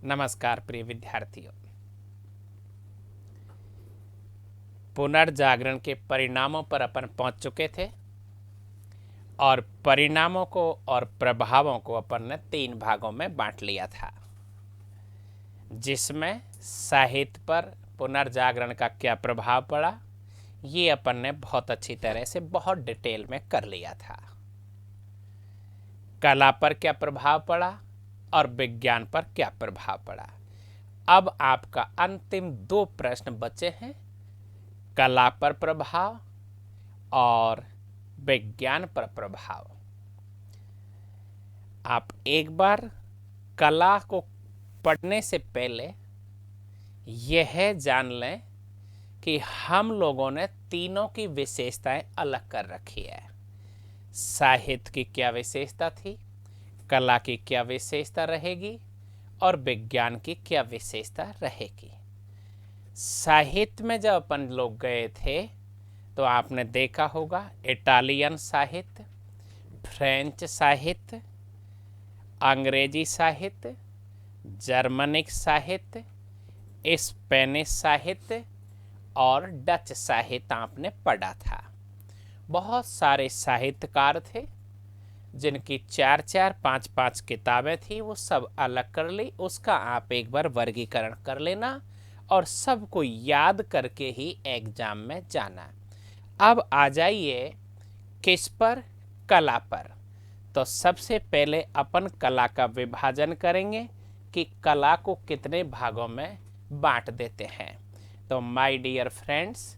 नमस्कार प्रिय विद्यार्थियों। पुनर्जागरण के परिणामों पर अपन पहुंच चुके थे और परिणामों को और प्रभावों को अपन ने 3 भागों में बांट लिया था, जिसमें साहित्य पर पुनर्जागरण का क्या प्रभाव पड़ा ये अपन ने बहुत अच्छी तरह से बहुत डिटेल में कर लिया था। कला पर क्या प्रभाव पड़ा और विज्ञान पर क्या प्रभाव पड़ा। अब आपका अंतिम 2 प्रश्न बचे हैं, कला पर प्रभाव और विज्ञान पर प्रभाव। आप एक बार कला को पढ़ने से पहले यह जान लें कि हम लोगों ने तीनों की विशेषताएं अलग कर रखी है। साहित्य की क्या विशेषता थी, कला की क्या विशेषता रहेगी और विज्ञान की क्या विशेषता रहेगी। साहित्य में जब अपन लोग गए थे तो आपने देखा होगा इटालियन साहित्य, फ्रेंच साहित्य, अंग्रेजी साहित्य, जर्मनिक साहित्य, स्पेनिश साहित्य और डच साहित्य आपने पढ़ा था। बहुत सारे साहित्यकार थे जिनकी 4-4, 5-5 किताबें थी, वो सब अलग कर ली। उसका आप एक बार वर्गीकरण कर लेना और सबको याद करके ही एग्जाम में जाना। अब आ जाइए किस पर, कला पर। तो सबसे पहले अपन कला का विभाजन करेंगे कि कला को कितने भागों में बांट देते हैं। तो माय डियर फ्रेंड्स,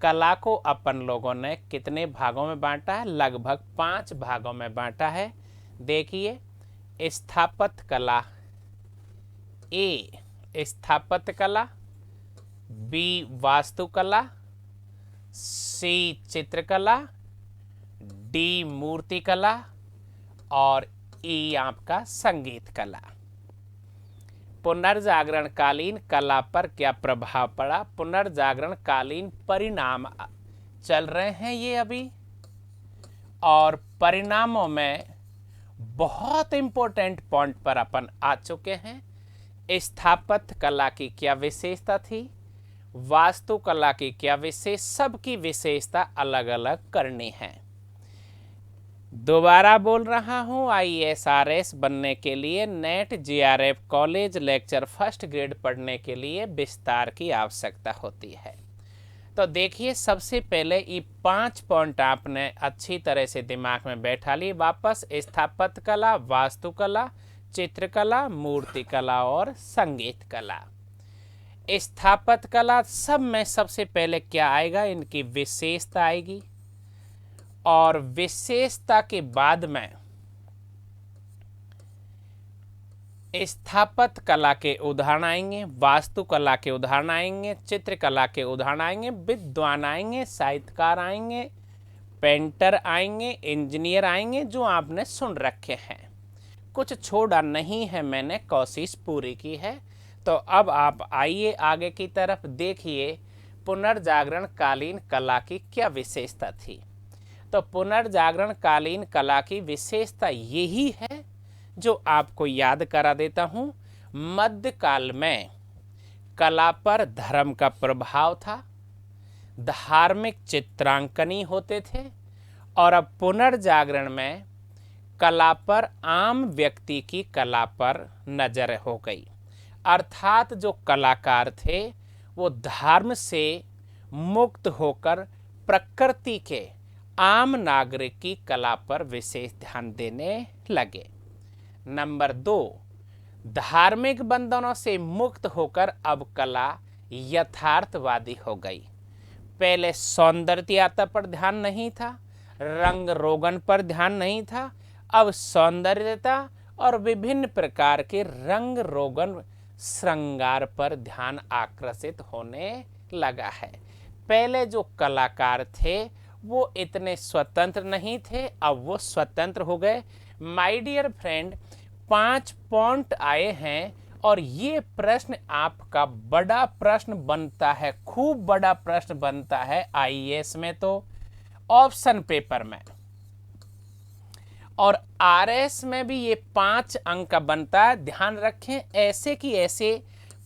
कला को अपन लोगों ने कितने भागों में बांटा है? लगभग 5 भागों में बांटा है। देखिए, स्थापत्य कला, ए स्थापत्य कला, बी वास्तुकला, सी चित्रकला, डी मूर्तिकला और ई आपका संगीत कला। पुनर्जागरण कालीन कला पर क्या प्रभाव पड़ा? पुनर्जागरण कालीन परिणाम चल रहे हैं ये अभी, और परिणामों में बहुत इंपॉर्टेंट पॉइंट पर अपन आ चुके हैं। स्थापत्य कला की क्या विशेषता थी, वास्तुकला की क्या विशेष, सबकी विशेषता अलग अलग करनी है। दोबारा बोल रहा हूँ, IAS-RS बनने के लिए net JRF college lecture first grade पढ़ने के लिए विस्तार की आवश्यकता होती है। तो देखिए, सबसे पहले ये 5 पॉइंट आपने अच्छी तरह से दिमाग में बैठा ली। वापस स्थापत्य कला, वास्तुकला, चित्रकला, मूर्तिकला और संगीत कला। स्थापत्य कला सब में सबसे पहले क्या आएगा? इनकी विशेषता आएगी, और विशेषता के बाद में स्थापत्य कला के उदाहरण आएंगे, वास्तुकला के उदाहरण आएंगे, चित्रकला के उदाहरण आएंगे, विद्वान आएंगे, साहित्यकार आएंगे, पेंटर आएंगे, इंजीनियर आएंगे, जो आपने सुन रखे हैं। कुछ छोड़ा नहीं है, मैंने कोशिश पूरी की है। तो अब आप आइए आगे की तरफ। देखिए, पुनर्जागरण कालीन कला की क्या विशेषता थी। तो पुनर्जागरण कालीन कला की विशेषता यही है जो आपको याद करा देता हूं। मध्यकाल में कला पर धर्म का प्रभाव था, धार्मिक चित्रांकनी होते थे, और अब पुनर्जागरण में कला पर आम व्यक्ति की कला पर नजर हो गई। अर्थात जो कलाकार थे वो धर्म से मुक्त होकर प्रकृति के आम नागरिक की कला पर विशेष ध्यान देने लगे। नंबर 2, धार्मिक बंधनों से मुक्त होकर अब कला यथार्थवादी हो गई। पहले सौंदर्यता पर ध्यान नहीं था, रंग रोगन पर ध्यान नहीं था, अब सौंदर्यता और विभिन्न प्रकार के रंग रोगन श्रृंगार पर ध्यान आकर्षित होने लगा है। पहले जो कलाकार थे वो इतने स्वतंत्र नहीं थे, अब वो स्वतंत्र हो गए। माय डियर फ्रेंड, 5 पॉइंट आए हैं, और ये प्रश्न आपका बड़ा प्रश्न बनता है, खूब बड़ा प्रश्न बनता है IAS में, तो ऑप्शन पेपर में। और RS में भी ये 5 अंक का बनता है। ध्यान रखें, ऐसे कि ऐसे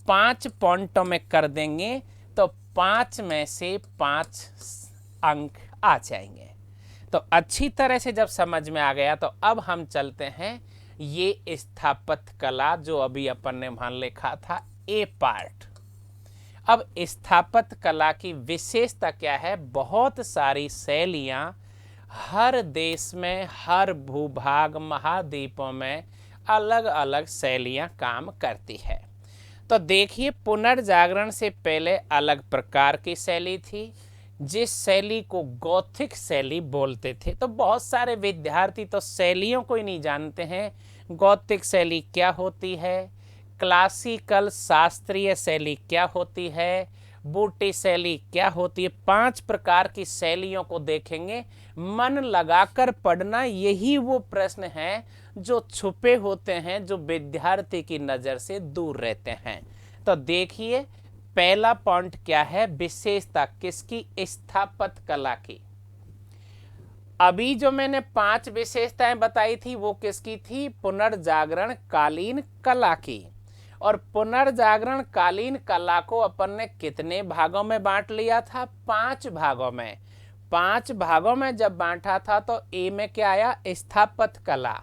5 पॉइंटों में कर देंगे तो 5 में से 5 अंक आ जाएंगे। तो अच्छी तरह से जब समझ में आ गया तो अब हम चलते हैं ये स्थापत्य कला जो अभी अपन ने वहां लिखा था ए पार्ट। अब स्थापत्य कला की विशेषता क्या है? बहुत सारी शैलियां हर देश में, हर भूभाग, महाद्वीपों में अलग अलग शैलियां काम करती है। तो देखिए, पुनर्जागरण से पहले अलग प्रकार की शैली थी, जिस शैली को गौथिक शैली बोलते थे। तो बहुत सारे विद्यार्थी तो शैलियों को ही नहीं जानते हैं। गौथिक शैली क्या होती है, क्लासिकल शास्त्रीय शैली क्या होती है, बूटी शैली क्या होती है। 5 प्रकार की शैलियों को देखेंगे। मन लगाकर पढ़ना, यही वो प्रश्न है जो छुपे होते हैं, जो विद्यार्थी की नज़र से दूर रहते हैं। तो देखिए, पहला पॉइंट क्या है? विशेषता किसकी? स्थापत्य कला की। अभी जो मैंने 5 विशेषताएं बताई थी वो किसकी थी? पुनर्जागरण कालीन कला की। और पुनर्जागरण कालीन कला को अपन ने कितने भागों में बांट लिया था? 5 भागों में। 5 भागों में जब बांटा था तो ए में क्या आया? स्थापत्य कला,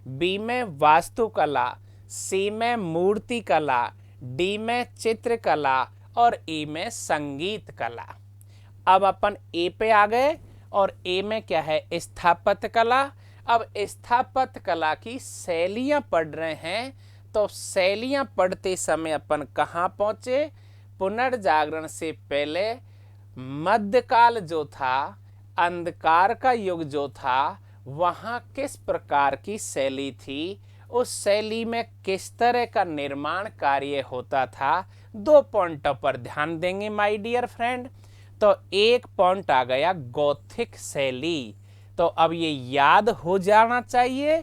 बी में वास्तुकला, सी में मूर्ति कला, डी में चित्रकला और ई में संगीत कला। अब अपन ए पे आ गए और ए में क्या है? स्थापत्य कला। अब स्थापत्य कला की शैलियां पढ़ रहे हैं, तो शैलियां पढ़ते समय अपन कहाँ पहुंचे? पुनर्जागरण से पहले मध्यकाल जो था, अंधकार का युग जो था, वहाँ किस प्रकार की शैली थी, उस शैली में किस तरह का निर्माण कार्य होता था। 2 पॉइंटों पर ध्यान देंगे माय डियर फ्रेंड। तो एक पॉइंट आ गया गौथिक शैली। तो अब ये याद हो जाना चाहिए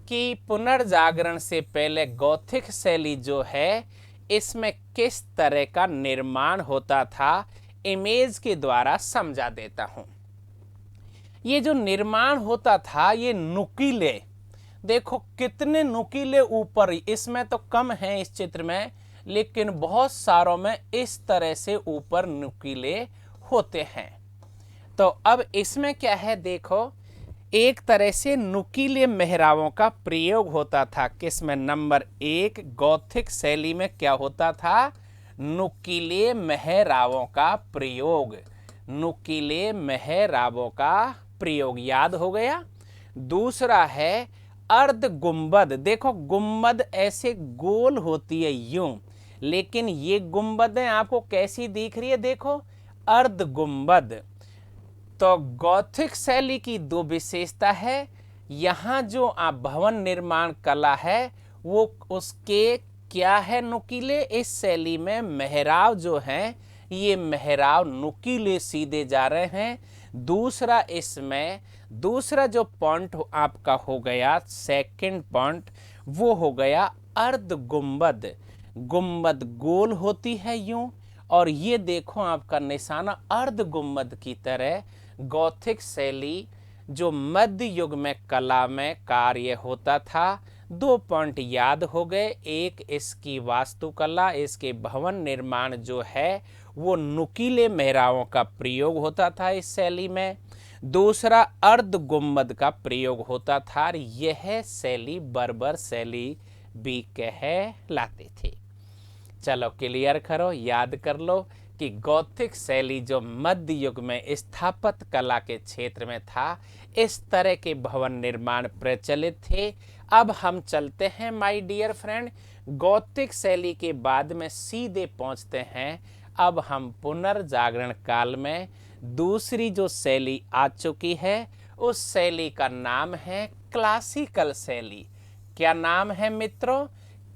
कि पुनर्जागरण से पहले गौथिक शैली जो है, इसमें किस तरह का निर्माण होता था। इमेज के द्वारा समझा देता हूं। ये जो निर्माण होता था, ये नुकीले, देखो कितने नुकीले ऊपर, इसमें तो कम है इस चित्र में, लेकिन बहुत सारों में इस तरह से ऊपर नुकीले होते हैं। तो अब इसमें क्या है? देखो, एक तरह से नुकीले मेहराबों का प्रयोग होता था। किसमें? नंबर 1 गौथिक शैली में क्या होता था? नुकीले मेहराबों का प्रयोग। नुकीले मेहराबों का प्रयोग याद हो गया। दूसरा है अर्ध गुंबद। देखो, गुंबद ऐसे गोल होती है यूं, लेकिन ये गुंबदें आपको कैसी दिख रही है? देखो, अर्ध गुंबद। तो गौथिक शैली की 2 विशेषता है। यहाँ जो आप भवन निर्माण कला है वो उसके क्या है? नुकीले। इस शैली में मेहराब जो हैं, ये मेहराब नुकीले सीधे जा रहे हैं। दूसरा, इसमें दूसरा जो पॉइंट आपका हो गया, सेकंड पॉइंट, वो हो गया अर्ध गुंबद। गुंबद गोल होती है यूं, और ये देखो आपका निशाना अर्ध गुंबद की तरह। गौथिक शैली जो मध्य युग में कला में कार्य होता था। 2 पॉइंट याद हो गए। एक, इसकी वास्तुकला, इसके भवन निर्माण जो है वो नुकीले मेहराबों का प्रयोग होता था इस शैली में। दूसरा, अर्ध गुंबद का प्रयोग होता था। यह शैली बर्बर शैली भी कहलाती थी। चलो क्लियर करो, याद कर लो कि गौथिक शैली जो मध्य युग में स्थापत्य कला के क्षेत्र में था, इस तरह के भवन निर्माण प्रचलित थे। अब हम चलते हैं माय डियर फ्रेंड, गौथिक शैली के बाद में सीधे पहुंचते हैं अब हम पुनर्जागरण काल में दूसरी जो शैली आ चुकी है, उस शैली का नाम है क्लासिकल शैली। क्या नाम है मित्रों?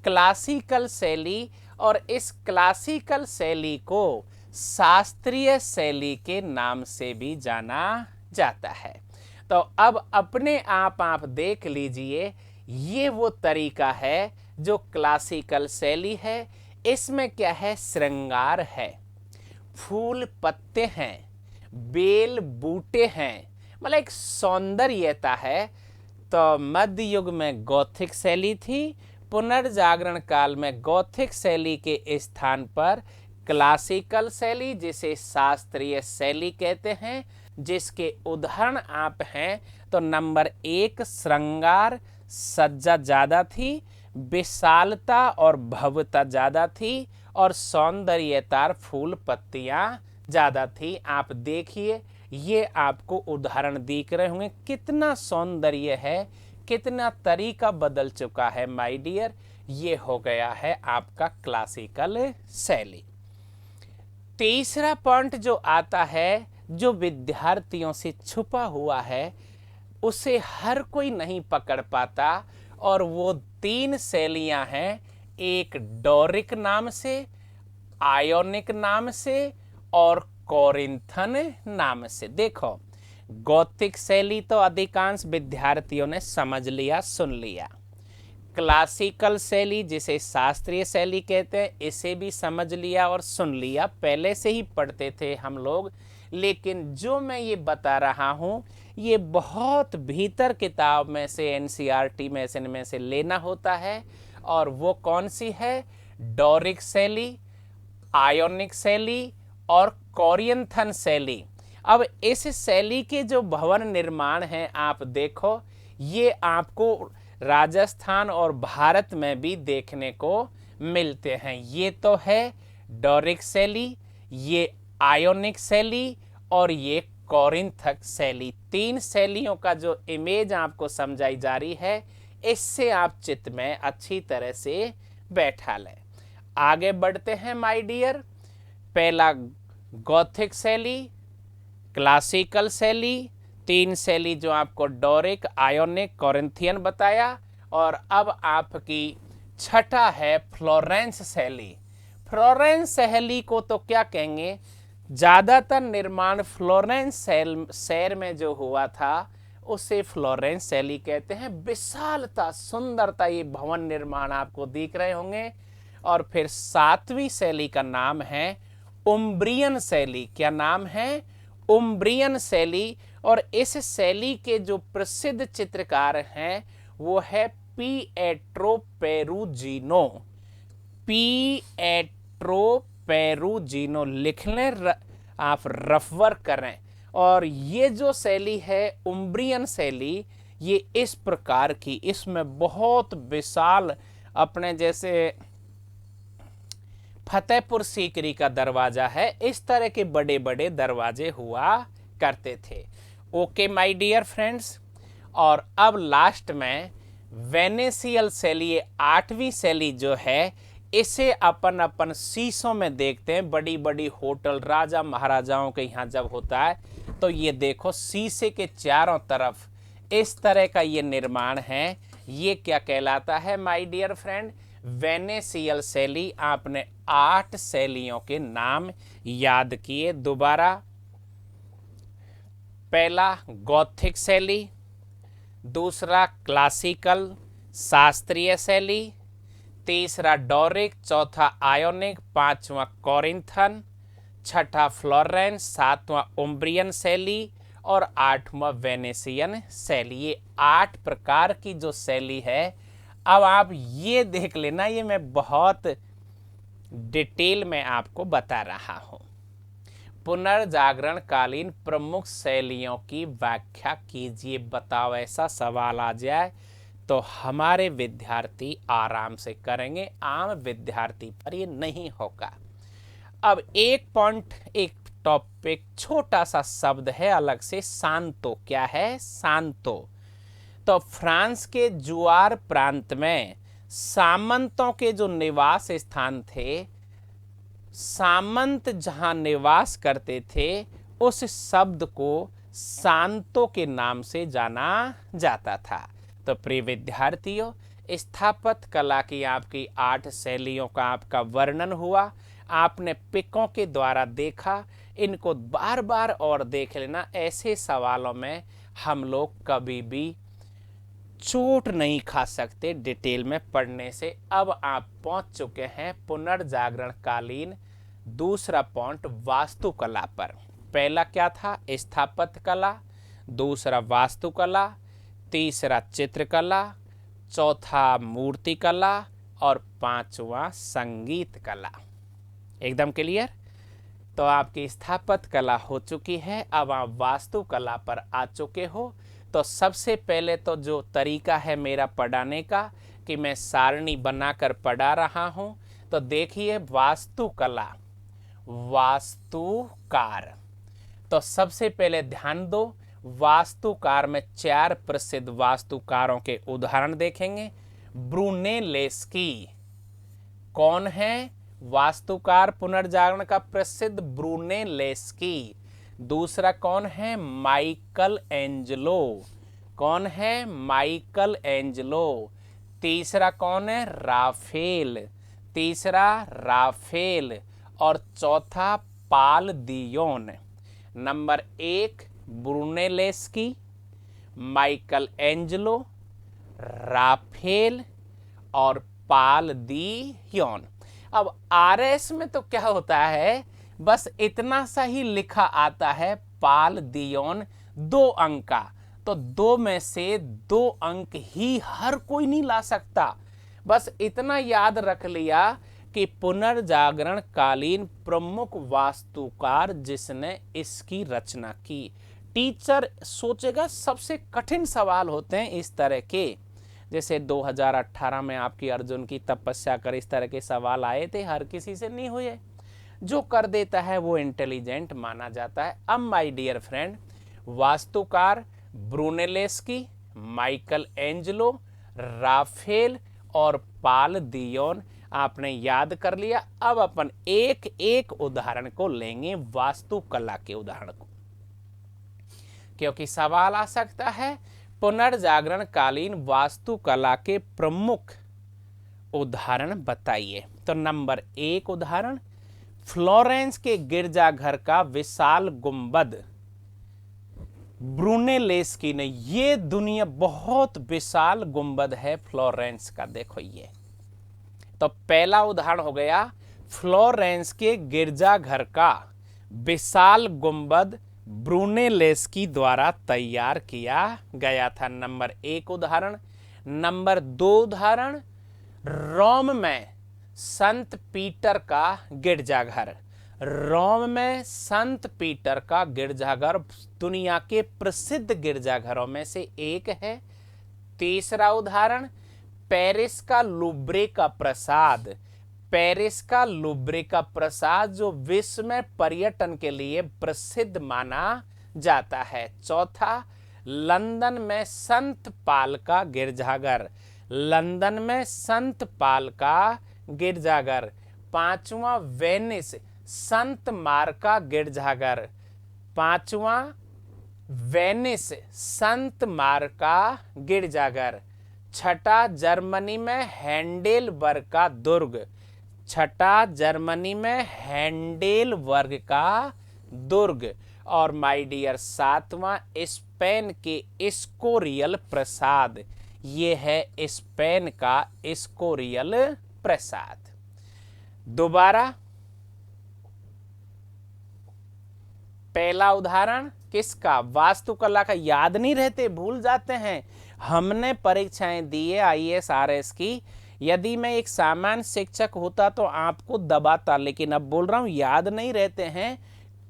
क्लासिकल शैली। और इस क्लासिकल शैली को शास्त्रीय शैली के नाम से भी जाना जाता है। तो अब अपने आप देख लीजिए, ये वो तरीका है जो क्लासिकल शैली है। इसमें क्या है? श्रृंगार है, फूल पत्ते हैं, बेल बूटे हैं, मतलब एक सौंदर्यता है। तो मध्य युग में गौथिक शैली थी। पुनर्जागरण काल में गौथिक शैली के स्थान पर क्लासिकल शैली, जिसे शास्त्रीय शैली कहते हैं, जिसके उदाहरण आप हैं तो नंबर 1 श्रृंगार, सज्जा ज़्यादा थी, विशालता और भव्यता ज़्यादा थी, और सौंदर्यता फूल पत्तियाँ ज़्यादा थी। आप देखिए ये आपको उदाहरण दिख रहे होंगे, कितना सौंदर्य है, कितना तरीका बदल चुका है माय डियर। ये हो गया है आपका क्लासिकल शैली। तीसरा पॉइंट जो आता है, जो विद्यार्थियों से छुपा हुआ है, उसे हर कोई नहीं पकड़ पाता, और वो 3 शैलियां हैं, एक डोरिक नाम से, आयोनिक नाम से और कोरिंथन नाम से। देखो, गौथिक शैली तो अधिकांश विद्यार्थियों ने समझ लिया, सुन लिया। क्लासिकल शैली, जिसे शास्त्रीय शैली कहते हैं, इसे भी समझ लिया और सुन लिया, पहले से ही पढ़ते थे हम लोग। लेकिन जो मैं ये बता रहा हूँ, ये बहुत भीतर किताब में से, एनसीईआरटी में से लेना होता है। और वो कौन सी है? डोरिक शैली, आयोनिक शैली और कोरिंथन शैली। अब इस शैली के जो भवन निर्माण हैं, आप देखो, ये आपको राजस्थान और भारत में भी देखने को मिलते हैं। ये तो है डोरिक शैली, ये आयोनिक शैली और ये कोरिंथक शैली। 3 शैलियों का जो इमेज आपको समझाई जा रही है, इससे आप चित्त में अच्छी तरह से बैठा लें। आगे बढ़ते हैं माय डियर। पहला गौथिक शैली, क्लासिकल शैली, 3 शैली जो आपको डोरिक, आयोनिक, कोरिंथियन बताया। और अब आपकी छठा है फ्लोरेंस शैली। फ्लोरेंस शैली को तो क्या कहेंगे, ज़्यादातर निर्माण फ्लोरेंस शहर में जो हुआ था, उसे फ्लोरेंस शैली कहते हैं। विशालता, सुंदरता, ये भवन निर्माण आपको दिख रहे होंगे। और फिर 7वीं शैली का नाम है उम्ब्रियन शैली। क्या नाम है? उम्ब्रियन शैली। और इस शैली के जो प्रसिद्ध चित्रकार हैं, वो है पिएट्रो पेरुजिनो। पिएट्रो पेरुजिनो लिख लें, आप रफ वर्क करें। और ये जो शैली है उम्ब्रियन शैली, ये इस प्रकार की, इसमें बहुत विशाल, अपने जैसे फतेहपुर सीकरी का दरवाजा है, इस तरह के बड़े बड़े दरवाजे हुआ करते थे। Okay my dear friends. और अब लास्ट में वेनेशियल शैली, 8वीं शैली जो है, इसे अपन शीशों में देखते हैं। बड़ी बड़ी होटल राजा महाराजाओं के यहाँ जब होता है, तो ये देखो शीशे के चारों तरफ इस तरह का ये निर्माण है। ये क्या कहलाता है माय डियर फ्रेंड? वेनेशियल शैली। आपने 8 शैलियों के नाम याद किए। दोबारा, पहला गौथिक शैली, दूसरा क्लासिकल शास्त्रीय शैली, तीसरा डोरिक, चौथा आयोनिक, 5वां कोरिंथन, 6ठा फ्लोरेंस, 7वां उम्ब्रियन शैली और 8वां वेनेशियन शैली। ये 8 प्रकार की जो शैली है। अब आप ये देख लेना, ये मैं बहुत डिटेल में आपको बता रहा हूँ। पुनर्जागरण कालीन प्रमुख शैलियों की व्याख्या कीजिए। बताओ, ऐसा सवाल आ जाए तो हमारे विद्यार्थी आराम से करेंगे, आम विद्यार्थी पर ये नहीं होगा। अब एक पॉइंट, एक टॉपिक, छोटा सा शब्द है अलग से, सांतो। क्या है? सांतो। तो फ्रांस के जुआर प्रांत में सामंतों के जो निवास स्थान थे, सामंत जहां निवास करते थे, उस शब्द को सांतो के नाम से जाना जाता था। तो प्रिय विद्यार्थियों, स्थापत्य कला की आपकी 8 शैलियों का आपका वर्णन हुआ। आपने पिकों के द्वारा देखा, इनको बार बार और देख लेना। ऐसे सवालों में हम लोग कभी भी चोट नहीं खा सकते डिटेल में पढ़ने से। अब आप पहुंच चुके हैं पुनर्जागरण कालीन दूसरा पॉइंट, वास्तुकला पर। पहला क्या था? स्थापत्य कला, दूसरा वास्तुकला, तीसरा चित्रकला, चौथा मूर्तिकला और पांचवा संगीत कला। एकदम क्लियर। तो आपकी स्थापत्य कला हो चुकी है, अब आप वास्तुकला पर आ चुके हो। तो सबसे पहले तो जो तरीका है मेरा पढ़ाने का कि मैं सारणी बनाकर पढ़ा रहा हूं, तो देखिए वास्तुकला, वास्तुकार। तो सबसे पहले ध्यान दो, वास्तुकार में 4 प्रसिद्ध वास्तुकारों के उदाहरण देखेंगे। ब्रूनेलेस्की कौन है? वास्तुकार पुनर्जागरण का प्रसिद्ध ब्रूनेलेस्की। दूसरा कौन है? Michael Angelo. कौन है? Michael Angelo. तीसरा कौन है? राफेल। तीसरा राफेल। और चौथा पाल दियोन। नंबर 1 ब्रूनेलेस्की, माइकल एंजेलो, राफेल और पाल दियोन। अब आरएस में तो क्या होता है, बस इतना सा ही लिखा आता है, पाल दियोन 2 अंक का। तो 2 में से 2 अंक ही हर कोई नहीं ला सकता। बस इतना याद रख लिया कि पुनर्जागरण कालीन प्रमुख वास्तुकार जिसने इसकी रचना की। टीचर सोचेगा सबसे कठिन सवाल होते हैं इस तरह के, जैसे 2018 में आपकी अर्जुन की तपस्या कर इस तरह के सवाल आए थे, हर किसी से नहीं हुए। जो कर देता है वो इंटेलिजेंट माना जाता है। अब माय डियर फ्रेंड, वास्तुकार ब्रूनेलेस्की, माइकल एंजेलो, राफेल और पाल दियोन आपने याद कर लिया। अब अपन एक एक उदाहरण को लेंगे, वास्तुकला के उदाहरण को, क्योंकि सवाल आ सकता है पुनर्जागरण कालीन वास्तुकला के प्रमुख उदाहरण बताइए। तो नंबर 1 उदाहरण, फ्लोरेंस के गिरजाघर का विशाल गुंबद। ब्रूनेलेस्की ने, ये दुनिया बहुत विशाल गुंबद है फ्लोरेंस का, देखो ये। तो पहला उदाहरण हो गया, फ्लोरेंस के गिरजाघर का विशाल गुंबद ब्रूनेलेस्की द्वारा तैयार किया गया था। नंबर 1 उदाहरण। नंबर 2 उदाहरण, रोम में संत पीटर का गिरजाघर। रोम में संत पीटर का गिरजाघर दुनिया के प्रसिद्ध गिरजाघरों में से एक है। तीसरा उदाहरण, पेरिस का लूब्रे का प्रसाद। पेरिस का लूब्रे का प्रसाद जो विश्व में पर्यटन के लिए प्रसिद्ध माना जाता है। चौथा, लंदन में संत पाल का गिरजाघर। लंदन में संत पाल का गिरजाघर। पांचवा, वेनिस संत मार्क का गिरजाघर। पांचवा, वेनिस संत मार्क का गिरजाघर। छठा, जर्मनी में हैंडेलबर्ग का दुर्ग। छठा, जर्मनी में हैंडेलबर्ग का दुर्ग। और माय डियर 7वां, स्पेन के एस्कोरियल प्रसाद। ये है स्पेन का एस्कोरियल प्रसाद। दोबारा, पहला उदाहरण किसका? वास्तुकला का। याद नहीं रहते, भूल जाते हैं। हमने परीक्षाएं दी है आईएएस आरएस की। यदि मैं एक सामान्य शिक्षक होता तो आपको दबाता, लेकिन अब बोल रहा हूं याद नहीं रहते हैं,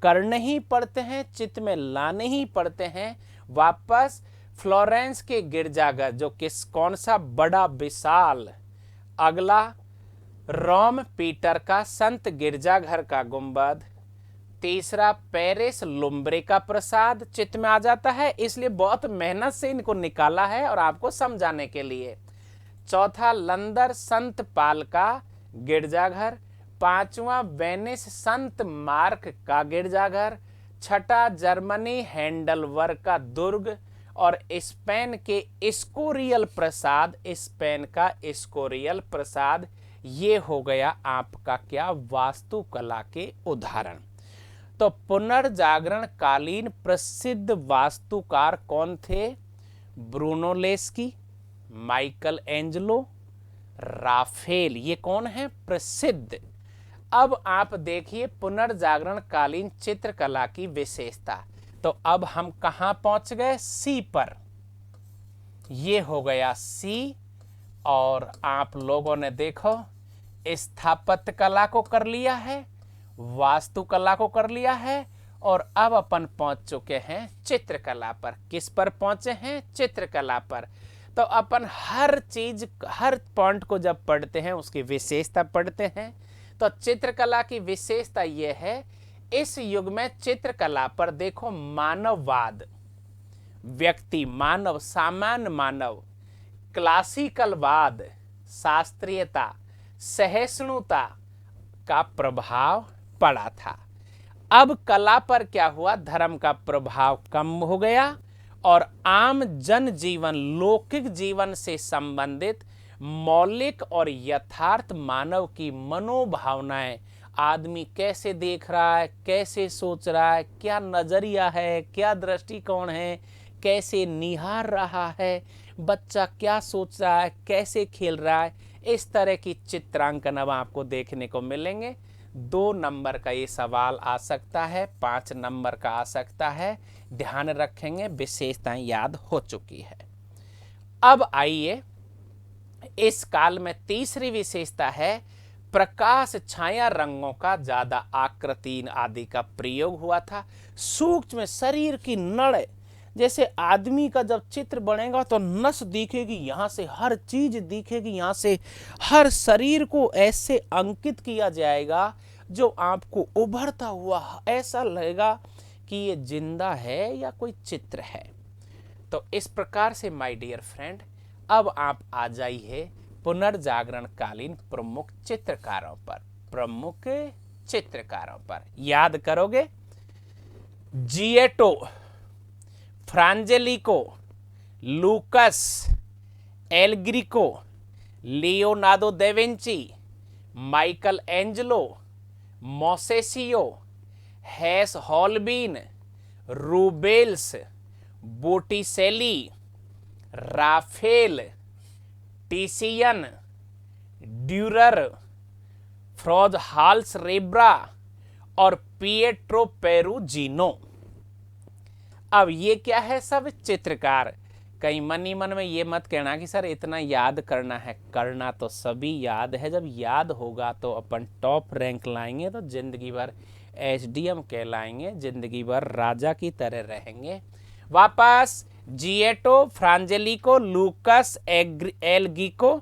करने ही पड़ते हैं, चित्त में लाने ही पड़ते हैं। वापस फ्लोरेंस के गिरजाघर जो कौन सा? बड़ा विशाल। अगला, रोम पीटर का संत गिरजाघर का गुंबद। तीसरा, पेरिस लुम्ब्रे का प्रसाद चित्त में आ जाता है, इसलिए बहुत मेहनत से इनको निकाला है और आपको समझाने के लिए। चौथा, लंदन संत पाल का गिरजाघर। पांचवा, वेनिस संत मार्क का गिरजाघर। छठा, जर्मनी हैंडलबर्ग का दुर्ग। और स्पेन के एस्कोरियल प्रसाद, स्पेन का एस्कोरियल प्रसाद। ये हो गया आपका क्या? वास्तुकला के उदाहरण। तो पुनर्जागरण कालीन प्रसिद्ध वास्तुकार कौन थे? ब्रूनोलेस्की, माइकल एंजेलो, राफेल। ये कौन है? प्रसिद्ध। अब आप देखिए पुनर्जागरण कालीन चित्रकला की विशेषता। तो अब हम कहां पहुंच गए? सी पर। ये हो गया सी। और आप लोगों ने देखो स्थापत्य कला को कर लिया है, वास्तुकला को कर लिया है, और अब अपन पहुंच चुके हैं चित्रकला पर। किस पर पहुंचे हैं? चित्रकला पर। तो अपन हर चीज, हर पॉइंट को जब पढ़ते हैं उसकी विशेषता पढ़ते हैं। तो चित्रकला की विशेषता यह है, इस युग में चित्रकला पर देखो मानववाद, व्यक्ति मानव, सामान्य मानव, क्लासिकलवाद, शास्त्रीयता, सहिष्णुता का प्रभाव पड़ा था। अब कला पर क्या हुआ? धर्म का प्रभाव कम हो गया और आम जन जीवन, लौकिक जीवन से संबंधित मौलिक और यथार्थ मानव की मनोभावनाएं, आदमी कैसे देख रहा है, कैसे सोच रहा है, क्या नजरिया है, क्या दृष्टिकोण है, कैसे निहार रहा है, बच्चा क्या सोच रहा है, कैसे खेल रहा है, इस तरह की चित्रांकन अब आपको देखने को मिलेंगे। 2 नंबर का ये सवाल आ सकता है, 5 नंबर का आ सकता है, ध्यान रखेंगे, विशेषताएं याद हो चुकी है। अब आइए, इस काल में तीसरी विशेषता है प्रकाश छाया रंगों का ज्यादा आकृति आदि का प्रयोग हुआ था। सूक्ष्म शरीर की नड़, जैसे आदमी का जब चित्र बनेगा तो नस दिखेगी, यहाँ से हर चीज दिखेगी, यहाँ से हर शरीर को ऐसे अंकित किया जाएगा जो आपको उभरता हुआ ऐसा लगेगा कि ये जिंदा है या कोई चित्र है। तो इस प्रकार से माय डियर फ्रेंड, अब आप आ जाइए पुनर्जागरण कालीन प्रमुख चित्रकारों पर। प्रमुख चित्रकारों पर याद करोगे, Giotto, Fra Angelico, Lucas, El Greco, Leonardo da Vinci, Michelangelo, Masaccio, Hans Holbein, Rubens, Botticelli, Raphael, Titian, Durer, Frans Hals Rembrandt और पिएट्रो पेरुजिनो। अब ये क्या है? सब चित्रकार। कहीं मन ही मन में ये मत कहना कि सर इतना याद करना है, करना तो सभी याद है। जब याद होगा तो अपन टॉप रैंक लाएंगे, तो जिंदगी भर एसडीएम कहलाएंगे, जिंदगी भर राजा की तरह रहेंगे। वापस, Giotto, Fra Angelico, Lucas, El Greco,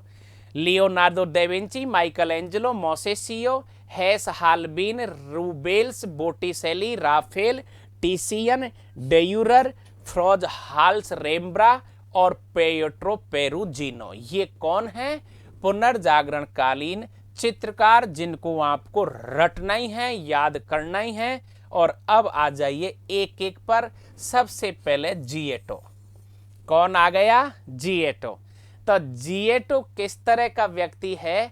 Leonardo da Vinci, Michelangelo, Masaccio, Hans Holbein, Rubens, Botticelli, Raphael, Titian, Durer, Frans Hals Rembrandt और पिएट्रो पेरुजिनो, ये कौन है? पुनर्जागरण कालीन चित्रकार, जिनको आपको रटना ही है, याद करना ही है। और अब आ जाइए एक एक पर। सबसे पहले जिएटो। कौन आ गया? जिएटो। तो जिएटो किस तरह का व्यक्ति है?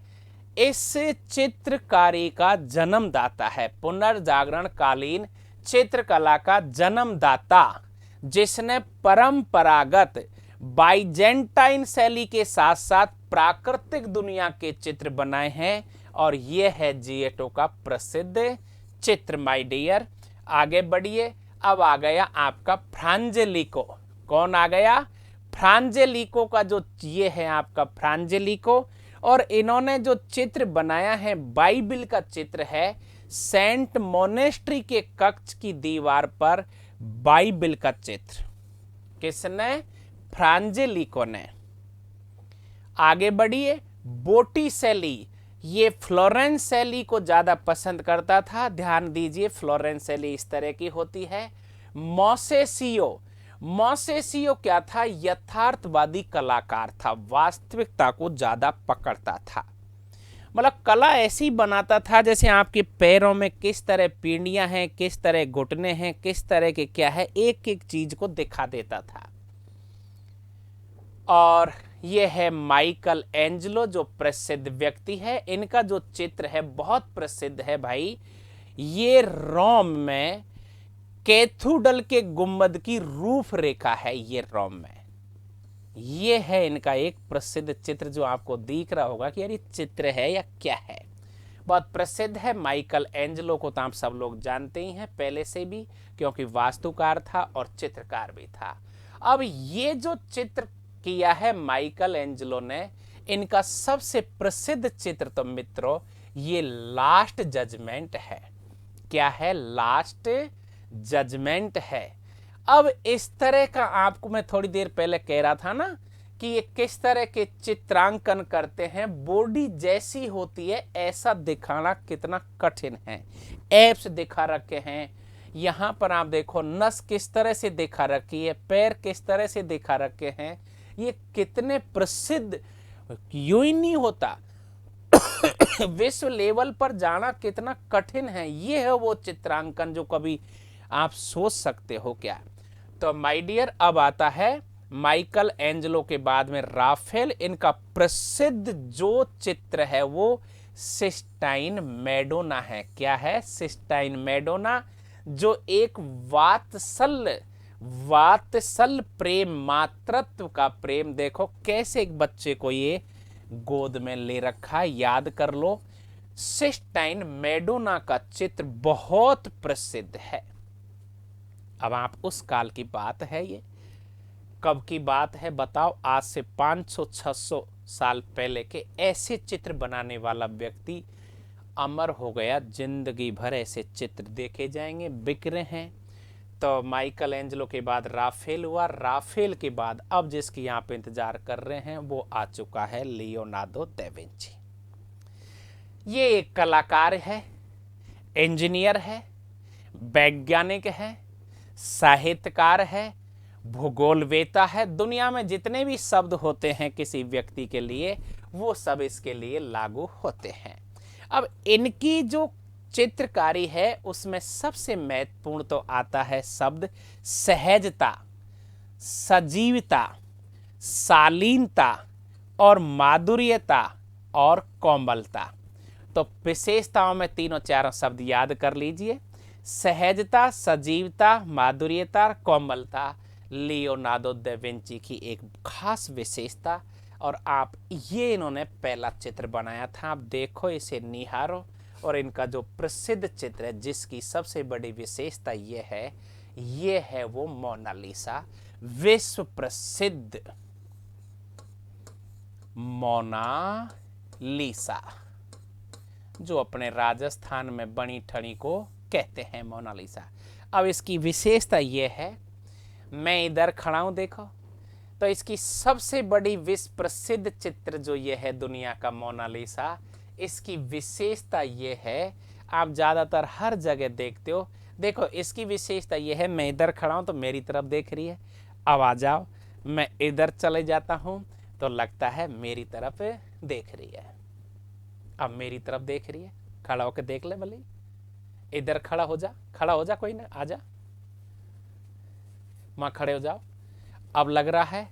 इस चित्रकारी का जन्मदाता है, पुनर्जागरण कालीन चित्रकला का जन्मदाता, जिसने परंपरागत बाइजेंटाइन शैली के साथ साथ प्राकृतिक दुनिया के चित्र बनाए हैं। और यह है जिएटो का प्रसिद्ध चित्र। माय डियर, आगे बढ़िए। अब आ गया आपका फ्रांजेलिको। कौन आ गया? फ्रांजेलिको का जो ये है आपका फ्रांजेलिको, और इन्होंने जो चित्र बनाया है बाइबिल का चित्र है। सेंट मोनेस्ट्री के कक्ष की दीवार पर बाइबिल का चित्र किसने? फ्रांजेलिको ने। आगे बढ़िए। बोटिसेली, ये फ्लोरेंस शैली को ज्यादा पसंद करता था। ध्यान दीजिए, फ्लोरेंस शैली इस तरह की होती है। मोसेसियो, मोसेसियो क्या था? यथार्थवादी कलाकार था, वास्तविकता को ज्यादा पकड़ता था। मतलब कला ऐसी बनाता था जैसे आपके पैरों में किस तरह पीढ़ियां हैं, किस तरह घुटने हैं, किस तरह के क्या है, एक एक चीज को दिखा देता था। और ये है माइकल एंजेलो, जो प्रसिद्ध व्यक्ति है। इनका जो चित्र है बहुत प्रसिद्ध है भाई। ये रोम में कैथेड्रल के गुंबद की रूपरेखा है। ये रोम में ये है इनका एक प्रसिद्ध चित्र, जो आपको दिख रहा होगा कि यार ये चित्र है या क्या है। बहुत प्रसिद्ध है। माइकल एंजेलो को तो आप सब लोग जानते ही हैं पहले से भी, क्योंकि वास्तुकार था और चित्रकार भी था। अब ये जो चित्र किया है माइकल एंजेलो ने। इनका सबसे प्रसिद्ध चित्र तो मित्रों ये लास्ट जजमेंट है। क्या है? लास्ट जजमेंट है। अब इस तरह का आपको मैं थोड़ी देर पहले कह रहा था ना कि ये किस तरह के चित्रांकन करते हैं, बॉडी जैसी होती है ऐसा दिखाना कितना कठिन है। एब्स दिखा रखे हैं, यहाँ पर आप देखो नस किस तरह से दिखा रखी है, पैर किस तरह से दिखा रखे हैं, ये कितने प्रसिद्ध, यूं ही नहीं होता। विश्व लेवल पर जाना कितना कठिन है, ये है वो चित्रांकन जो कभी आप सोच सकते हो क्या। तो माय डियर, अब आता है माइकल एंजेलो के बाद में राफेल। इनका प्रसिद्ध जो चित्र है वो सिस्टाइन मैडोना है। क्या है? सिस्टाइन मैडोना, जो एक वात्सल प्रेम, मातृत्व का प्रेम। देखो कैसे एक बच्चे को ये गोद में ले रखा है, याद कर लो। सिस्टाइन मैडोना का चित्र बहुत प्रसिद्ध है। अब आप उस काल की बात है, ये कब की बात है बताओ? आज से 500-600 साल पहले के ऐसे चित्र बनाने वाला व्यक्ति अमर हो गया। जिंदगी भर ऐसे चित्र देखे जाएंगे, बिक रहे हैं। तो माइकल एंजेलो के बाद राफेल हुआ। राफेल के बाद अब जिसकी यहाँ पे इंतजार कर रहे हैं वो आ चुका है लियोनार्डो दा विंची। ये एक कलाकार है, इंजीनियर है, वैज्ञानिक है, साहित्यकार है, भूगोलवेता है। दुनिया में जितने भी शब्द होते हैं किसी व्यक्ति के लिए वो सब इसके लिए लागू होते हैं। अब इनकी जो चित्रकारी है उसमें सबसे महत्वपूर्ण तो आता है शब्द सहजता, सजीवता, शालीनता और माधुर्यता और कोमलता। तो विशेषताओं में तीनों चारों शब्द याद कर लीजिए। सहजता, सजीवता, माधुर्यता, कोमलता लियोनार्डो दा विंची की एक खास विशेषता। और आप ये इन्होंने पहला चित्र बनाया था, आप देखो इसे निहारो। और इनका जो प्रसिद्ध चित्र है जिसकी सबसे बड़ी विशेषता ये है वो मोनालिसा, विश्व प्रसिद्ध मोनालिसा, जो अपने राजस्थान में बनी ठनी को कहते हैं मोनालिसा। अब इसकी विशेषता ये है, मैं इधर खड़ा हूं देखो, तो इसकी सबसे बड़ी विश्व प्रसिद्ध चित्र जो ये है दुनिया का मोनालिसा, इसकी विशेषता ये है, आप ज़्यादातर हर जगह देखते हो। देखो इसकी विशेषता ये है, मैं इधर खड़ा हूं तो मेरी तरफ देख रही है। अब आ जाओ, मैं इधर चले जाता हूं तो लगता है मेरी तरफ देख रही है। अब मेरी तरफ देख रही है, खड़ा होकर देख ले भले। इधर खड़ा हो जा, कोई ना, आ जा, वहां खड़े हो जाओ। अब लग रहा है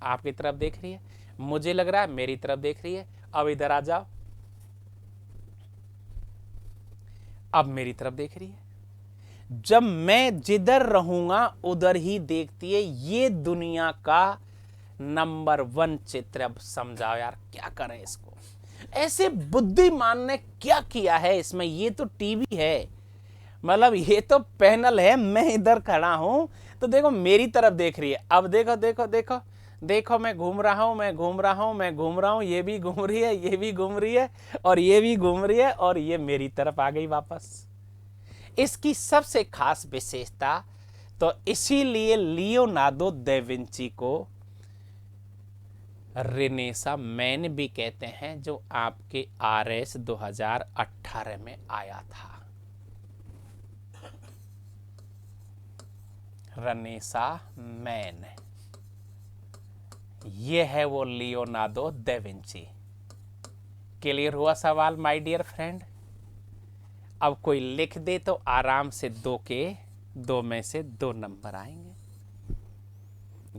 आपकी तरफ देख रही है, मुझे लग रहा है मेरी तरफ देख रही है। अब इधर आ जाओ, अब मेरी तरफ देख रही है। जब मैं जिधर रहूंगा उधर ही देखती है। ये दुनिया का नंबर 1 चित्र। अब समझाओ यार, क्या करें इसको? ऐसे बुद्धिमान ने क्या किया है इसमें? ये तो टीवी है, मतलब ये तो पैनल है, मैं इधर खड़ा हूं तो देखो मेरी तरफ देख रही है। अब देखो देखो देखो देखो, मैं घूम रहा हूं, ये भी घूम रही है, ये भी घूम रही है, और ये भी घूम रही है, और ये मेरी तरफ आ गई वापस। इसकी सबसे खास विशेषता, तो इसीलिए लियोनार्डो दा विंची को रेनेसा मैन भी कहते हैं, जो आपके RS 2018 में आया था। रेनेसा मैन, ये है वो लियोनार्डो दा विंची। क्लियर हुआ सवाल माय डियर फ्रेंड? अब कोई लिख दे तो आराम से 2 में से 2 नंबर आएंगे।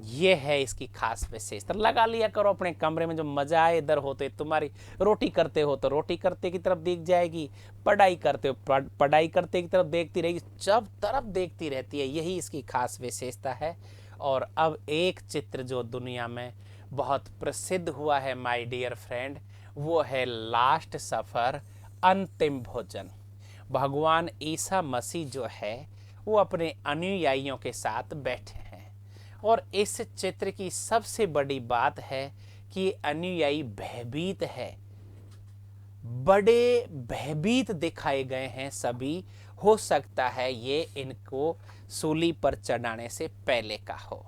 ये है इसकी खास विशेषता। लगा लिया करो अपने कमरे में, जो मजा आए। इधर होते तुम्हारी रोटी करते हो तो रोटी करते की तरफ दिख जाएगी, पढ़ाई करते हो पढ़ाई करते की तरफ देखती रहेगी, सब तरफ देखती रहती है। यही इसकी खास विशेषता है। और अब एक चित्र जो दुनिया में बहुत प्रसिद्ध हुआ है माय डियर फ्रेंड, वो है लास्ट सफर, अंतिम भोजन। भगवान ईसा मसीह जो है वो अपने अनुयायियों के साथ बैठे हैं और इस चित्र की सबसे बड़ी बात है कि अनुयायी भयभीत है, बड़े भयभीत दिखाए गए हैं सभी। हो सकता है ये इनको सूली पर चढ़ाने से पहले का हो।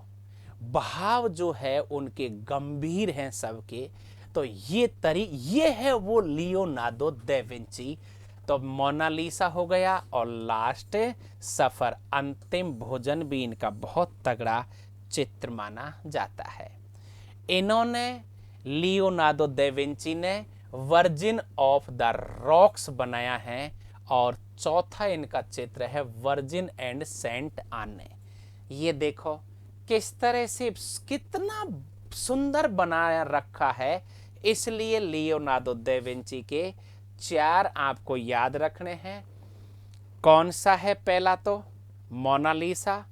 भाव जो है उनके गंभीर हैं सबके। तो ये है वो लियोनार्डो दा विंची। तो मोनालिसा हो गया और लास्ट सफर, अंतिम भोजन भी इनका बहुत तगड़ा चित्र माना जाता है। इन्होंने लियोनार्डो दा विंची ने वर्जिन ऑफ द रॉक्स बनाया है और चौथा इनका चित्र है वर्जिन एंड सेंट आने। ये देखो किस तरह से कितना सुंदर बनाया रखा है। इसलिए लियोनार्डो दा विंची के 4 आपको याद रखने हैं। कौन सा है? पहला तो मोनालिसा,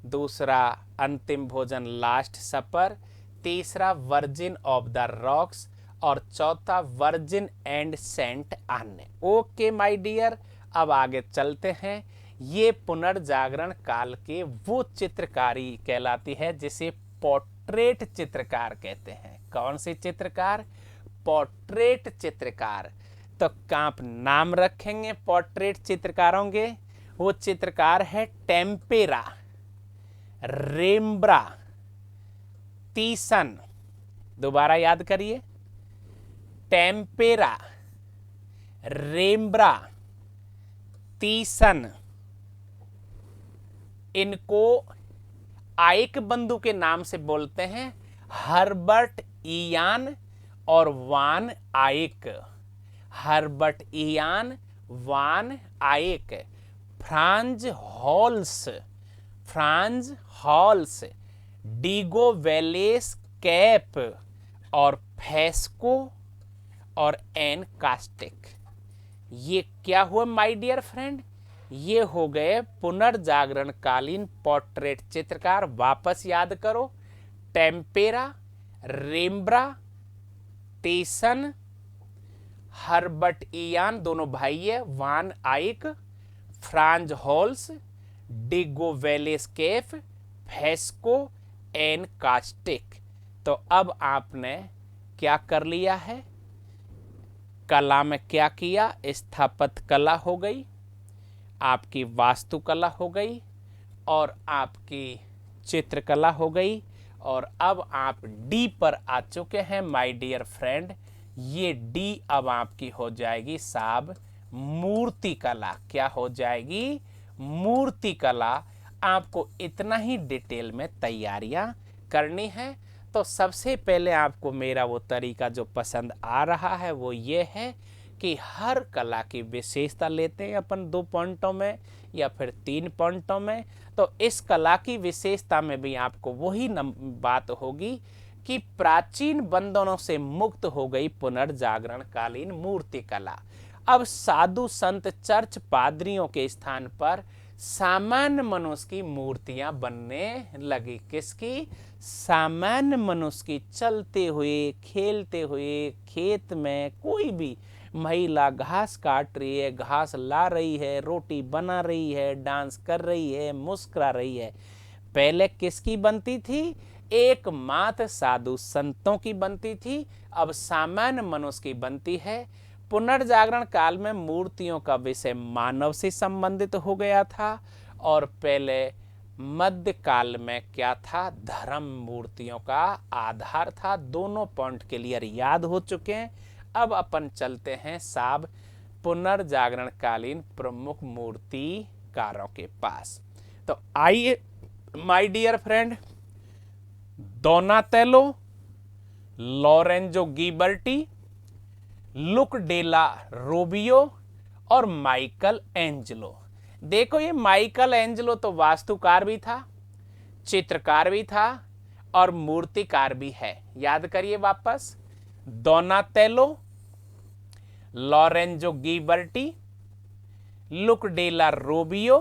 दूसरा अंतिम भोजन लास्ट सपर, तीसरा वर्जिन ऑफ द रॉक्स और चौथा वर्जिन एंड सेंट आने। ओके माय डियर, अब आगे चलते हैं। ये पुनर्जागरण काल के वो चित्रकारी कहलाती है जिसे पोर्ट्रेट चित्रकार कहते हैं। कौन से चित्रकार? पोर्ट्रेट चित्रकार। तो आप नाम रखेंगे पोर्ट्रेट चित्रकारों के। वो चित्रकार है टेम्पेरा, रेम्ब्रा, तीसन। दोबारा याद करिए, टेम्पेरा, रेम्ब्रा, तीसन। इनको आइक बंधु के नाम से बोलते हैं, हर्बर्ट इयान और वान आइक। हर्बर्ट इयान, वान Eyck. Frans halls, Diego Wallace cap और फेस्को और एन कास्टिक। ये क्या हुआ माय डियर फ्रेंड? ये हो गए पुनर्जागरण कालीन पोर्ट्रेट चित्रकार। वापस याद करो, tempera, Rembrandt, Titian, Hubert Jan दोनों भाई है, van Eyck, Frans Hals, Diego Velazquez, fresco, encaustic. तो अब आपने क्या कर लिया है? कला में क्या किया? स्थापत्य कला हो गई, आपकी वास्तुकला हो गई और आपकी चित्रकला हो गई। और अब आप डी पर आ चुके हैं माय डियर फ्रेंड। ये डी अब आपकी हो जाएगी साहब मूर्ति कला। क्या हो जाएगी? मूर्ति कला। आपको इतना ही डिटेल में तैयारियां करनी है। तो सबसे पहले आपको मेरा वो तरीका जो पसंद आ रहा है वो ये है कि हर कला की विशेषता लेते हैं अपन 2 पॉइंटों में या फिर 3 पॉइंटों में। तो इस कला की विशेषता में भी आपको वही बात होगी कि प्राचीन बंधनों से मुक्त हो गई पुनर्जागरण कालीन मूर्ति कला। अब साधु संत चर्च पादरियों के स्थान पर सामान्य मनुष्य की मूर्तियां बनने लगी। किसकी? सामान्य मनुष्य की। चलते हुए, खेलते हुए, खेत में कोई भी महिला घास काट रही है, घास ला रही है, रोटी बना रही है, डांस कर रही है, मुस्कुरा रही है। पहले किसकी बनती थी? एकमात्र साधु संतों की बनती थी। अब सामान्य मनुष्य की बनती है। पुनर्जागरण काल में मूर्तियों का विषय मानव से संबंधित हो गया था और पहले मध्य काल में क्या था? धर्म मूर्तियों का आधार था। दोनों पॉइंट क्लियर याद हो चुके हैं। अब अपन चलते हैं साहब पुनर्जागरण कालीन प्रमुख मूर्तिकारों के पास। तो आइए my dear friend, Donatello, Lorenzo Ghiberti, Luca della Robbia और माइकल एंजेलो। देखो ये माइकल एंजेलो तो वास्तुकार भी था, चित्रकार भी था और मूर्तिकार भी है। याद करिए वापस, Donatello, Lorenzo Ghiberti, Luca della Rovio,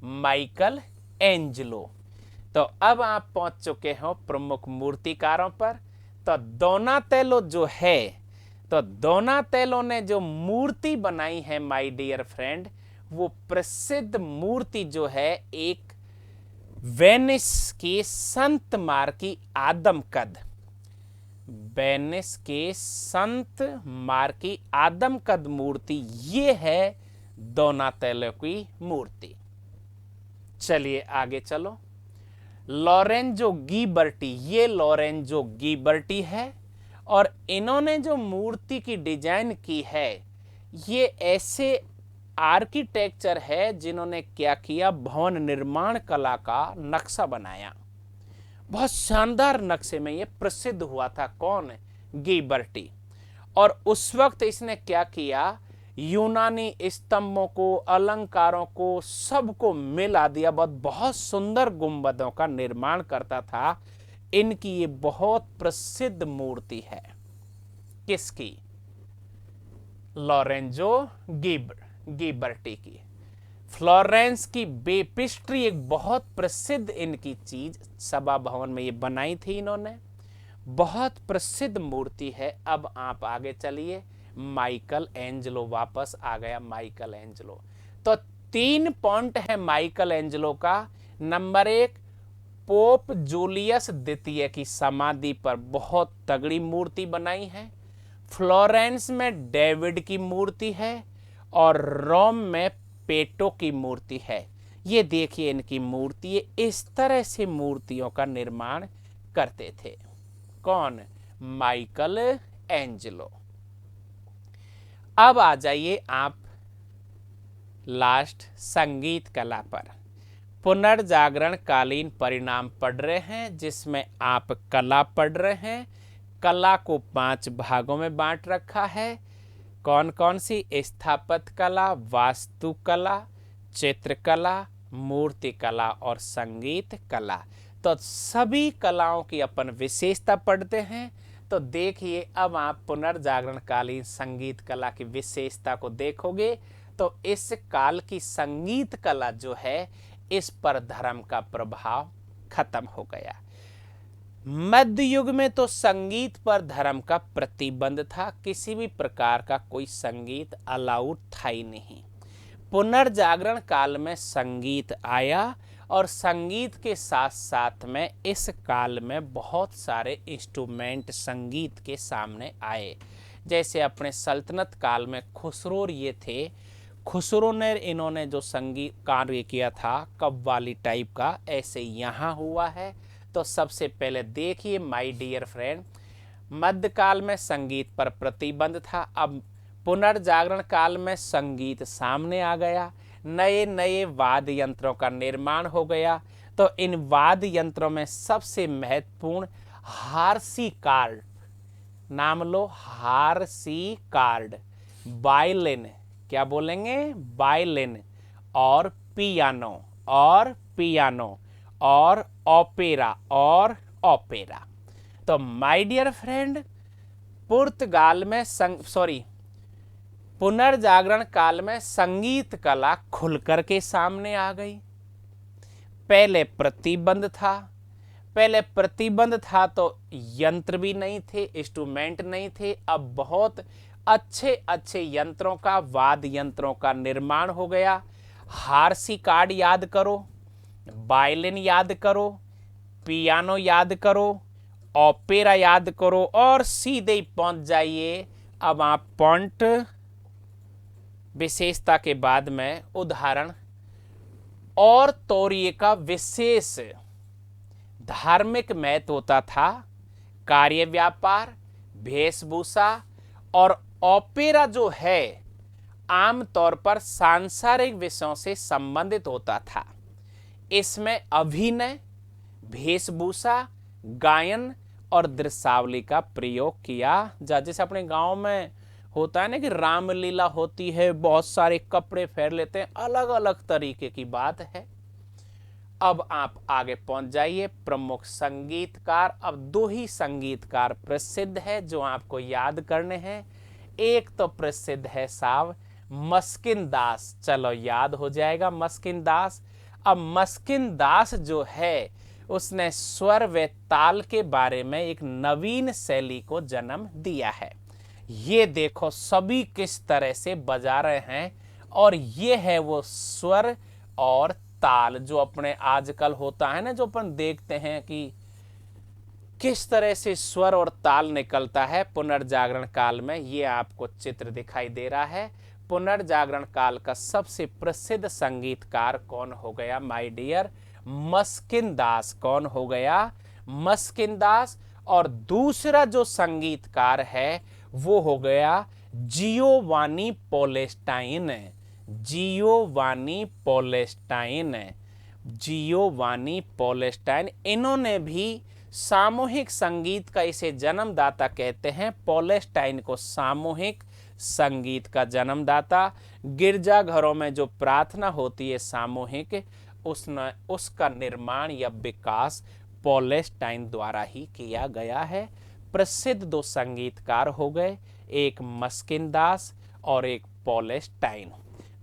Michael Angelo. तो अब आप पहुंच चुके हो प्रमुख मूर्तिकारों पर। तो डोनाटेलो जो है, तो डोनाटेलो ने जो मूर्ति बनाई है माय डियर फ्रेंड, वो प्रसिद्ध मूर्ति जो है एक वेनिस की संत मार्की आदमकद, वेनिस के संत मार्की आदमकद मूर्ति ये है डोनाटेलो की मूर्ति। चलिए आगे चलो। लॉरेंजो गिबर्टी, ये लॉरेंजो गिबर्टी है और इन्होंने जो मूर्ति की डिजाइन की है ये ऐसे आर्किटेक्चर है जिन्होंने क्या किया, भवन निर्माण कला का नक्शा बनाया। बहुत शानदार नक्शे में ये प्रसिद्ध हुआ था। कौन? गिबर्टी। और उस वक्त इसने क्या किया, यूनानी स्तंभों को, अलंकारों को, सबको मिला दिया। बहुत सुंदर गुंबदों का निर्माण करता था। इनकी ये बहुत प्रसिद्ध मूर्ति है। किसकी? लॉरेंजो गिबर्टी की। फ्लोरेंस की बेपिस्ट्री एक बहुत प्रसिद्ध इनकी चीज सभा भवन में ये बनाई थी इन्होंने, बहुत प्रसिद्ध मूर्ति है। अब आप आगे चलिए। माइकल एंजेलो, वापस आ गया माइकल एंजेलो। तो 3 पॉइंट है माइकल एंजेलो का। नंबर 1, पोप जूलियस द्वितीय की समाधि पर बहुत तगड़ी मूर्ति बनाई है। फ्लोरेंस में डेविड की मूर्ति है और रोम में पेटो की मूर्ति है। ये देखिए इनकी मूर्ति, इस तरह से मूर्तियों का निर्माण करते थे। कौन? Michael Angelo. अब आ जाइए आप लास्ट संगीत कला पर। पुनर्जागरण कालीन परिणाम पढ़ रहे हैं जिसमें आप कला पढ़ रहे हैं। कला को 5 भागों में बांट रखा है। कौन कौन सी? स्थापत्य कला, वास्तुकला, चित्रकला, मूर्तिकला और संगीत कला। तो सभी कलाओं की अपन विशेषता पढ़ते हैं। तो देखिए अब आप पुनर्जागरण कालीन संगीत कला की विशेषता को देखोगे तो इस काल की संगीत कला जो है इस पर धर्म का प्रभाव खत्म हो गया। मध्य युग में तो संगीत पर धर्म का प्रतिबंध था, किसी भी प्रकार का कोई संगीत अलाउड था ही नहीं। पुनर्जागरण काल में संगीत आया और संगीत के साथ साथ में इस काल में बहुत सारे इंस्ट्रूमेंट संगीत के सामने आए। जैसे अपने सल्तनत काल में खुसरो ये थे, खुसरो ने इन्होंने जो संगीत कार्य किया था कव्वाली टाइप का, ऐसे यहाँ हुआ है। तो सबसे पहले देखिए माय डियर फ्रेंड, मध्यकाल में संगीत पर प्रतिबंध था। अब पुनर्जागरण काल में संगीत सामने आ गया, नए नए वाद्य यंत्रों का निर्माण हो गया। तो इन वाद्य यंत्रों में सबसे महत्वपूर्ण हार्सिकार्ड, नाम लो हार्सिकार्ड, वायलिन, क्या बोलेंगे? वायलिन, और पियानो और ओपेरा। तो माय डियर फ्रेंड, पुर्तगाल में पुनर्जागरण काल में संगीत कला खुलकर के सामने आ गई। पहले प्रतिबंध था तो यंत्र भी नहीं थे, इंस्ट्रूमेंट नहीं थे। अब बहुत अच्छे अच्छे यंत्रों का, वाद्य यंत्रों का निर्माण हो गया। हार्सिकार्ड याद करो, वायलिन याद करो, पियानो याद करो, ओपेरा याद करो और सीधे ही पहुंच जाइए। अब आप पॉइंट विशेषता के बाद में उदाहरण और तौरिये का विशेष धार्मिक महत्व होता था। कार्य व्यापार, वेशभूषा और ओपेरा जो है आमतौर पर सांसारिक विषयों से संबंधित होता था। इसमें अभिनय, वेशभूषा, गायन और दृश्यावली का प्रयोग किया जा। जैसे अपने गांव में होता है ना कि रामलीला होती है, बहुत सारे कपड़े फेर लेते हैं, अलग अलग तरीके की बात है। अब आप आगे पहुंच जाइए। प्रमुख संगीतकार, अब 2 ही संगीतकार प्रसिद्ध है जो आपको याद करने हैं। एक तो प्रसिद्ध है साहब मस्किन दास, चलो याद हो जाएगा मस्किन दास। अब मस्किन दास जो है उसने स्वर व ताल के बारे में एक नवीन शैली को जन्म दिया है। ये देखो सभी किस तरह से बजा रहे हैं और ये है वो स्वर और ताल जो अपने आजकल होता है ना, जो अपन देखते हैं कि किस तरह से स्वर और ताल निकलता है पुनर्जागरण काल में, ये आपको चित्र दिखाई दे रहा है। पुनर्जागरण काल का सबसे प्रसिद्ध संगीतकार कौन हो गया माय डियर? मस्किन दास। कौन हो गया? मस्किन दास। और दूसरा जो संगीतकार है वो हो गया जियोवानी पोलेस्टाइन। जियोवानी पोलेस्टाइन। जियोवानी पोलेस्टाइन, इन्होंने भी सामूहिक संगीत का, इसे जन्मदाता कहते हैं, पोलेस्टाइन को सामूहिक संगीत का जन्मदाता। गिरजाघरों में जो प्रार्थना होती है सामूहिक, उसका निर्माण या विकास पोलेस्टाइन द्वारा ही किया गया है। प्रसिद्ध दो संगीतकार हो गए, एक मस्किन दास और एक पोलेस्टाइन।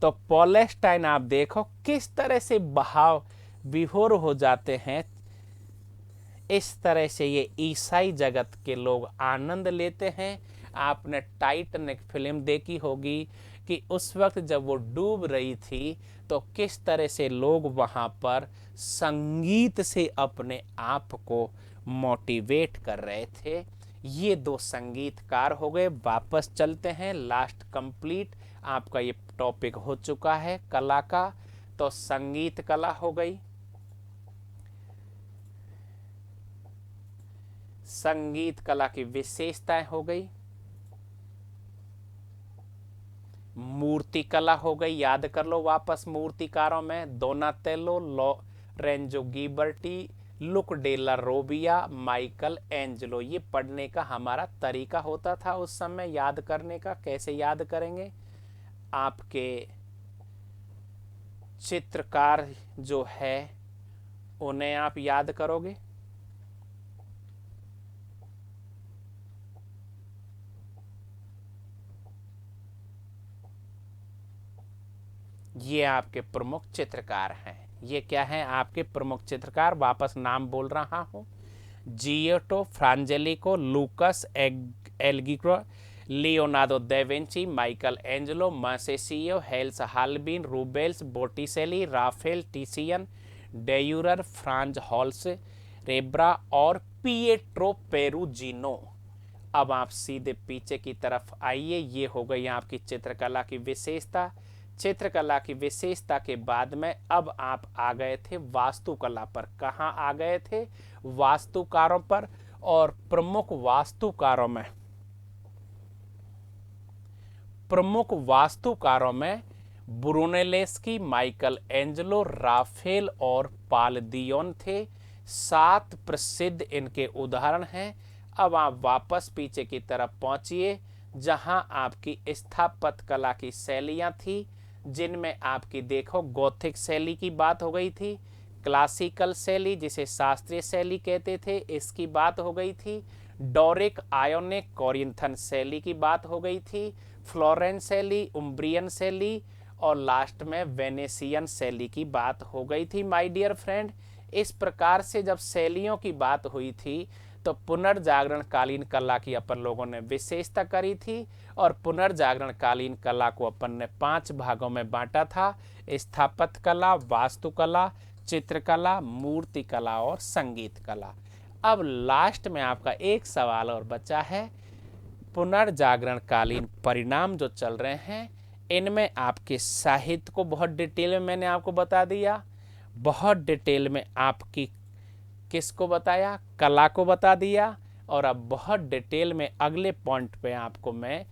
तो पोलेस्टाइन आप देखो किस तरह से भाव विभोर हो जाते हैं, इस तरह से ये ईसाई जगत के लोग आनंद लेते हैं। आपने टाइटैनिक फिल्म देखी होगी कि उस वक्त जब वो डूब रही थी तो किस तरह से लोग वहाँ पर संगीत से अपने आप को मोटिवेट कर रहे थे। ये दो संगीतकार हो गए। वापस चलते हैं, लास्ट कंप्लीट आपका ये टॉपिक हो चुका है कला का। तो संगीत कला हो गई, संगीत कला की विशेषताएं हो गई, मूर्ति कला हो गई। याद कर लो वापस, मूर्तिकारों में दोनातेलो, लोरेंजो गिबर्टी, लुक डेला रोबिया, माइकल एंजेलो। ये पढ़ने का हमारा तरीका होता था उस समय, याद करने का। कैसे याद करेंगे? आपके चित्रकार जो है उन्हें आप याद करोगे। ये आपके प्रमुख चित्रकार हैं। ये क्या हैं आपके प्रमुख चित्रकार? वापस नाम बोल रहा हूँ, Giotto Fra Angelico, Lucas El Greco, Leonardo da Vinci, Michelangelo, Masaccio, Hans Holbein, Rubens, Botticelli, Raphael, Titian, Durer, Frans Hals, Rembrandt और पिएट्रो पेरुजिनो। अब आप सीधे पीछे की तरफ आइए। ये हो गई आपकी चित्रकला की विशेषता। चित्रकला की विशेषता के बाद में अब आप आ गए थे वास्तुकला पर। कहाँ आ गए थे? वास्तुकारों पर। और प्रमुख वास्तुकारों में ब्रुनेलेस्की, माइकल एंजेलो, राफेल और पालदियोन थे। 7 प्रसिद्ध इनके उदाहरण हैं। अब आप वापस पीछे की तरफ पहुंचिए, जहां आपकी स्थापत्य कला की शैलियां थी, जिनमें आपकी देखो गॉथिक शैली की बात हो गई थी, क्लासिकल शैली जिसे शास्त्रीय शैली कहते थे इसकी बात हो गई थी, डोरिक आयोनिक कोरिंथन शैली की बात हो गई थी, फ्लोरेंस शैली, उम्ब्रियन शैली और लास्ट में वेनेशियन शैली की बात हो गई थी। माय डियर फ्रेंड, इस प्रकार से जब शैलियों की बात हुई थी तो पुनर्जागरण कालीन कला की अपन लोगों ने विशेषता करी थी। और पुनर्जागरण कालीन कला को अपन ने 5 भागों में बांटा था: स्थापत्य कला, वास्तुकला, चित्रकला, मूर्ति कला और संगीत कला। अब लास्ट में आपका एक सवाल और बचा है। पुनर्जागरण कालीन परिणाम जो चल रहे हैं, इनमें आपके साहित्य को बहुत डिटेल में मैंने आपको बता दिया, बहुत डिटेल में आपकी किसको बताया? कला को बता दिया। और अब बहुत डिटेल में अगले पॉइंट पे आपको मैं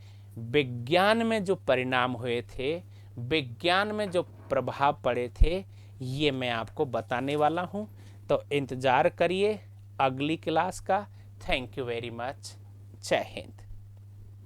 विज्ञान में जो परिणाम हुए थे, विज्ञान में जो प्रभाव पड़े थे, ये मैं आपको बताने वाला हूँ। तो इंतज़ार करिए अगली क्लास का। Thank you very much. जय हिंद।